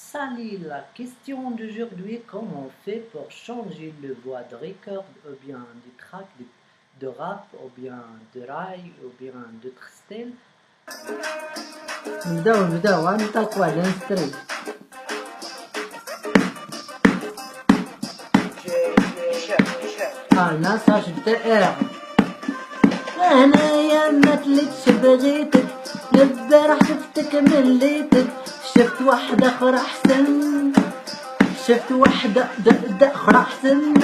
Salut, la question d'aujourd'hui, comment on fait pour changer le voix de record ou bien du track de rap ou bien de rail ou bien d'autres styles. نبداو غنطلقوا على نستري. انا صاحبت انايا ما تلتش بغيتك البارح شفتك مليتك شفت واحدة اخرى احسن شفت واحدة اخرى احسن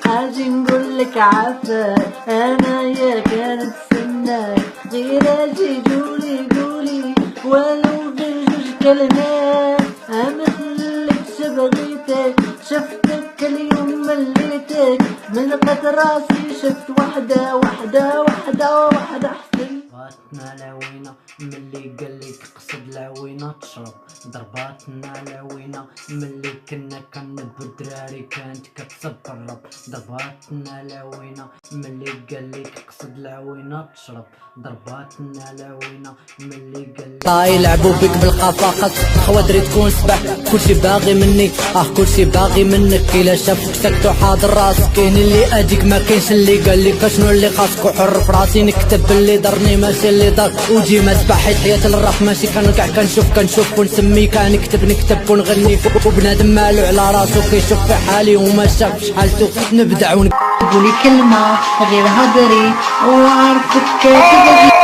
اجي نقولك عفا انايا كانت سناك غير اجي قولي ولو بجوج كلمات مثلكش بغيتك شفتك اليوم مليتك من قد راسي شفت واحدة احسن. ضرباتنا لوينة ملي قالي تقصد لوينة تشرب ضرباتنا لوينة ملي كنا كنبو دراري كانت كتصبر ضرباتنا لوينة ملي قالي تقصد لوينة تشرب ضرباتنا لوينة ملي قالي يلعبوا بك بالقفاقات خوادري تكون سبح كلشي باغي مني كلشي باغي منك الا شافوك سكتو حاضر راسك كاين اللي اديك ما كاينش اللي قال لك شنو اللي خاصك وحر فراسي نكتب اللي ضرني ماشي اللي ضر وجي مسبح حياة الراح ماشي كنرجع كنشوف ونسمي كنكتب ونغني وبنادم مالو على راسو كيشوف في حالي وما شافش حالتو نبدع ونقولي كلمة غير هضري وعارفك كيف